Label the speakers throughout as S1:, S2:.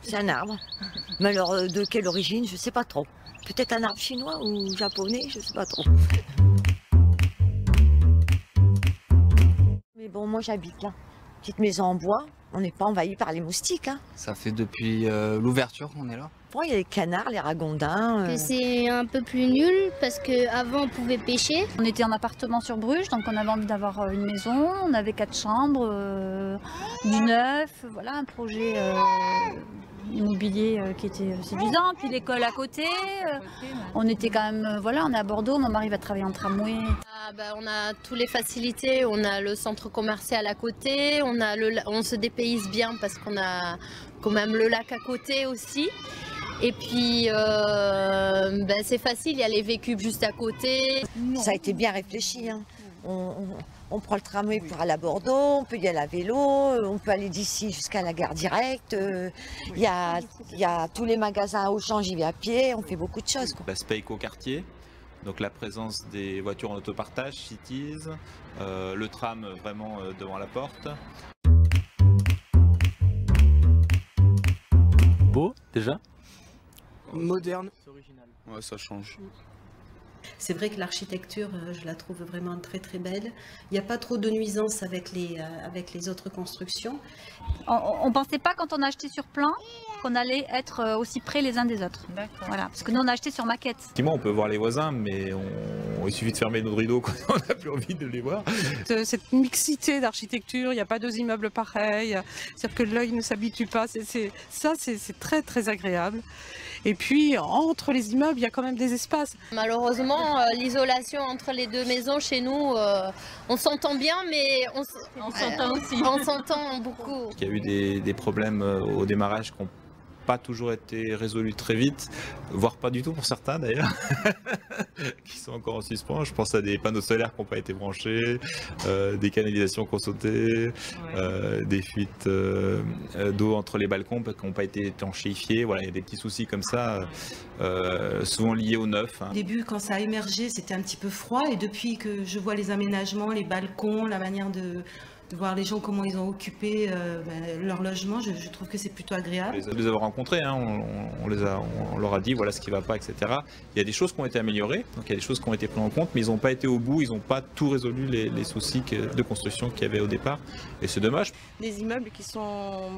S1: C'est un arbre. Mais alors, de quelle origine, je ne sais pas trop. Peut-être un arbre chinois ou japonais, je ne sais pas trop. Mais bon, moi j'habite là. Petite maison en bois, on n'est pas envahi par les moustiques. Hein.
S2: Ça fait depuis l'ouverture qu'on est là.
S1: Bon, il y a les canards, les ragondins.
S3: Que c'est un peu plus nul parce qu'avant on pouvait pêcher.
S4: On était en appartement sur Bruges, donc on avait envie d'avoir une maison. On avait 4 chambres, du neuf, voilà, un projet immobilier qui était séduisant. Puis l'école à côté. On était quand même, voilà, on est à Bordeaux. Mon mari va travailler en tramway.
S5: On a toutes les facilités. On a le centre commercial à côté. On se dépayse bien parce qu'on a quand même le lac à côté aussi. Et puis, c'est facile, il y a les vécubes juste à côté.
S1: Ça a été bien réfléchi. Hein. On prend le tramway pour aller à Bordeaux, on peut y aller à vélo, on peut aller d'ici jusqu'à la gare directe. Il y a tous les magasins à Auchan, j'y vais à pied, on fait beaucoup de choses.
S6: L'aspect éco-quartier, donc la présence des voitures en autopartage, Cities, le tram vraiment devant la porte.
S7: Beau, déjà ?
S8: Moderne.
S2: Ouais, ça change.
S9: C'est vrai que l'architecture, je la trouve vraiment très très belle. Il n'y a pas trop de nuisances avec les autres constructions.
S4: On ne pensait pas quand on a acheté sur plan qu'on allait être aussi près les uns des autres. Voilà, parce que nous on a acheté sur maquette.
S6: Effectivement, on peut voir les voisins, mais il suffit de fermer nos rideaux quand on n'a plus envie de les voir.
S8: Cette mixité d'architecture, il n'y a pas deux immeubles pareils. C'est-à-dire que l'œil ne s'habitue pas. C'est très très agréable. Et puis entre les immeubles, il y a quand même des espaces.
S5: Malheureusement, l'isolation entre les deux maisons chez nous, on s'entend bien, mais on s'entend aussi. On s'entend beaucoup.
S6: Il y a eu des problèmes au démarrage qui n'ont pas toujours été résolus très vite, voire pas du tout pour certains d'ailleurs, qui sont encore en suspens. Je pense à des panneaux solaires qui n'ont pas été branchés, des canalisations qui ont sauté, des fuites d'eau entre les balcons qui n'ont pas été étanchéifiées. Voilà, il y a des petits soucis comme ça, souvent liés au neuf. Hein.
S9: Au début, quand ça a émergé, c'était un petit peu froid, et depuis que je vois les aménagements, les balcons, la manière de voir les gens, comment ils ont occupé leur logement, je trouve que c'est plutôt agréable.
S6: On les a rencontrés, hein, on leur a dit voilà ce qui ne va pas, etc. Il y a des choses qui ont été améliorées, donc il y a des choses qui ont été prises en compte, mais ils n'ont pas été au bout, ils n'ont pas tout résolu les soucis de construction qu'il y avait au départ, et c'est dommage.
S8: Des immeubles qui sont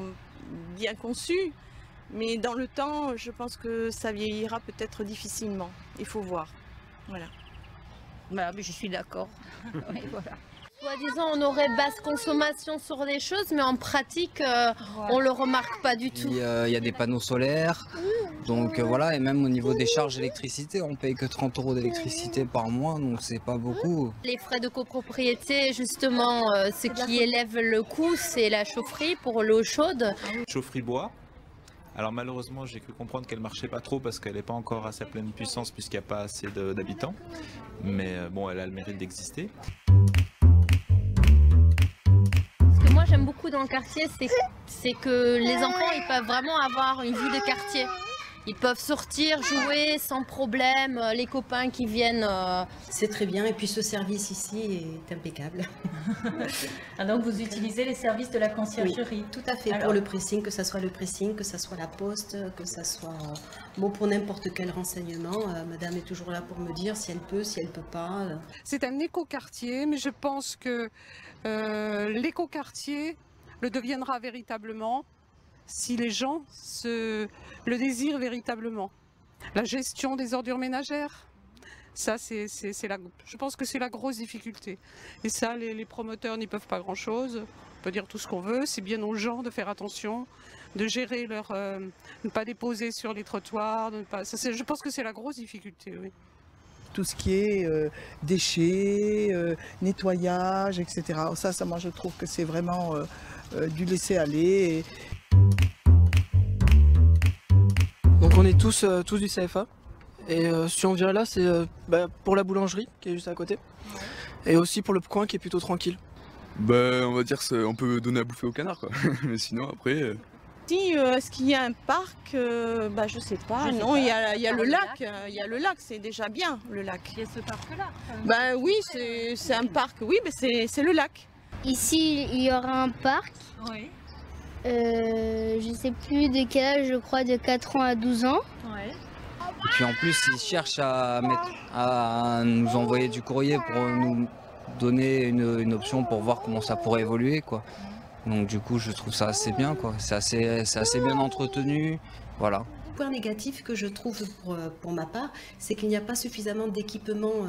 S8: bien conçus, mais dans le temps, je pense que ça vieillira peut-être difficilement. Il faut voir. Voilà.
S3: Bah, je suis d'accord. Oui, voilà.
S5: Soi-disant, on aurait basse consommation sur des choses, mais en pratique, on le remarque pas du tout.
S2: Il y a des panneaux solaires, donc voilà, et même au niveau des charges d'électricité, on paye que 30 € d'électricité par mois, donc c'est pas beaucoup.
S5: Les frais de copropriété, justement, ce qui élève le coût, c'est la chaufferie pour l'eau chaude.
S6: Chaufferie bois. Alors malheureusement, j'ai cru comprendre qu'elle marchait pas trop parce qu'elle n'est pas encore à sa pleine puissance puisqu'il n'y a pas assez d'habitants. Mais bon, elle a le mérite d'exister.
S5: Ce que moi j'aime beaucoup dans le quartier, c'est que les enfants ils peuvent vraiment avoir une vie de quartier. Ils peuvent sortir, jouer sans problème, les copains qui viennent.
S9: C'est très bien, et puis ce service ici est impeccable.
S10: Ah, donc vous utilisez les services de la conciergerie?
S9: Oui, tout à fait. Alors, pour le pressing, que ce soit le pressing, que ce soit la poste, que ce soit pour n'importe quel renseignement. Madame est toujours là pour me dire si elle peut, si elle peut pas.
S8: C'est un écoquartier, mais je pense que l'écoquartier le deviendra véritablement si les gens le désirent véritablement. La gestion des ordures ménagères, ça je pense que c'est la grosse difficulté. Et ça, les promoteurs n'y peuvent pas grand-chose. On peut dire tout ce qu'on veut, c'est bien aux gens de faire attention, de gérer ne pas déposer sur les trottoirs. Je pense que c'est la grosse difficulté, oui.
S11: Tout ce qui est déchets, nettoyage, etc. Ça, moi je trouve que c'est vraiment du laisser aller.
S8: Donc on est tous du CFA, et si on vient là, c'est pour la boulangerie qui est juste à côté, et aussi pour le coin qui est plutôt tranquille.
S12: On va dire on peut donner à bouffer aux canards, quoi. Mais sinon après...
S8: Si, est-ce qu'il y a un parc? Je sais pas. Non, il y a le lac. Il y a le lac, c'est déjà bien, le lac.
S10: Il y a ce parc-là.
S8: Oui, c'est un parc, oui, mais c'est le lac.
S3: Ici, il y aura un parc.
S10: Oui.
S3: Je sais plus de quel âge, je crois de 4 ans à 12 ans.
S10: Ouais.
S2: Et puis en plus, ils cherchent à nous envoyer du courrier pour nous donner une option pour voir comment ça pourrait évoluer, quoi. Donc du coup, je trouve ça assez bien, quoi. C'est assez bien entretenu, voilà.
S7: Le point négatif que je trouve pour ma part, c'est qu'il n'y a pas suffisamment d'équipements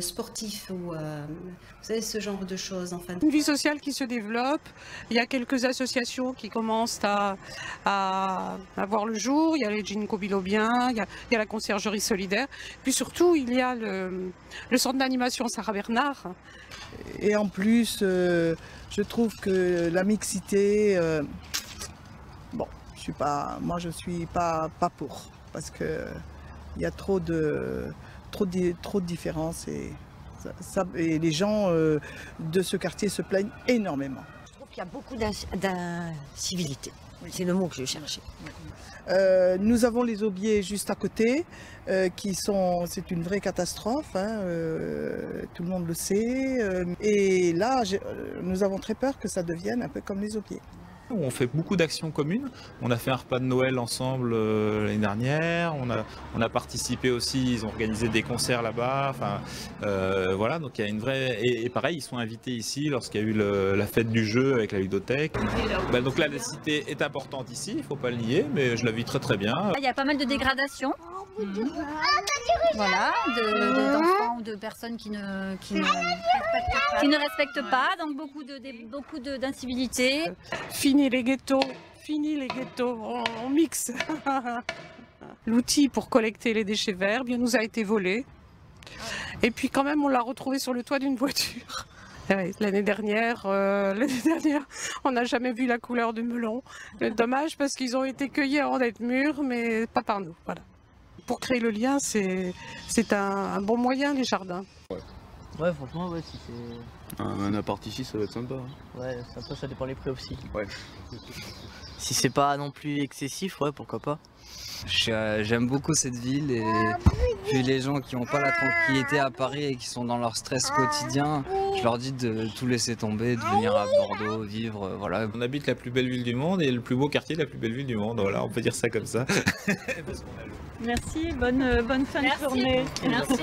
S7: sportifs ou vous savez, ce genre de choses. Enfin.
S8: Une vie sociale qui se développe, il y a quelques associations qui commencent à voir le jour, il y a les gynéco bilobiens, il y a la conciergerie solidaire, puis surtout il y a le centre d'animation Sarah Bernard.
S11: Et en plus, je trouve que la mixité, bon, moi je suis pas pour, parce que il y a trop de différences et les gens de ce quartier se plaignent énormément.
S1: Je trouve qu'il y a beaucoup d'incivilité. C'est le mot que je cherchais.
S11: Nous avons les aubiers juste à côté, c'est une vraie catastrophe, hein, tout le monde le sait. Et là, nous avons très peur que ça devienne un peu comme les aubiers.
S6: On fait beaucoup d'actions communes. On a fait un repas de Noël ensemble l'année dernière. On a participé aussi, ils ont organisé des concerts là-bas. Enfin, voilà, donc il y a une vraie... Et pareil, ils sont invités ici lorsqu'il y a eu la fête du jeu avec la ludothèque. Donc la laïcité est importante ici, il ne faut pas le nier, mais je la vis très très bien.
S4: Il y a pas mal de dégradations. Voilà, d'enfants ou de personnes qui ne respectent pas, donc beaucoup d'incivilité.
S8: Fini les ghettos, on mixe. L'outil pour collecter les déchets verts nous a été volé. Et puis quand même, on l'a retrouvé sur le toit d'une voiture. L'année dernière, on n'a jamais vu la couleur du melon. Dommage parce qu'ils ont été cueillis avant d'être mûrs, mais pas par nous. Voilà. Pour créer le lien, c'est un bon moyen, les jardins.
S13: Ouais, franchement, ouais, si c'est...
S12: Un appart ici, ça va être sympa.
S13: Ouais, sympa, ça dépend des prix aussi.
S12: Ouais.
S13: Si c'est pas non plus excessif, ouais, pourquoi pas.
S2: J'aime beaucoup cette ville et puis les gens qui n'ont pas la tranquillité à Paris et qui sont dans leur stress quotidien, je leur dis de tout laisser tomber, de venir à Bordeaux, vivre, voilà.
S6: On habite la plus belle ville du monde et le plus beau quartier de la plus belle ville du monde, voilà, on peut dire ça comme ça.
S10: Merci, bonne fin de journée.
S5: Merci.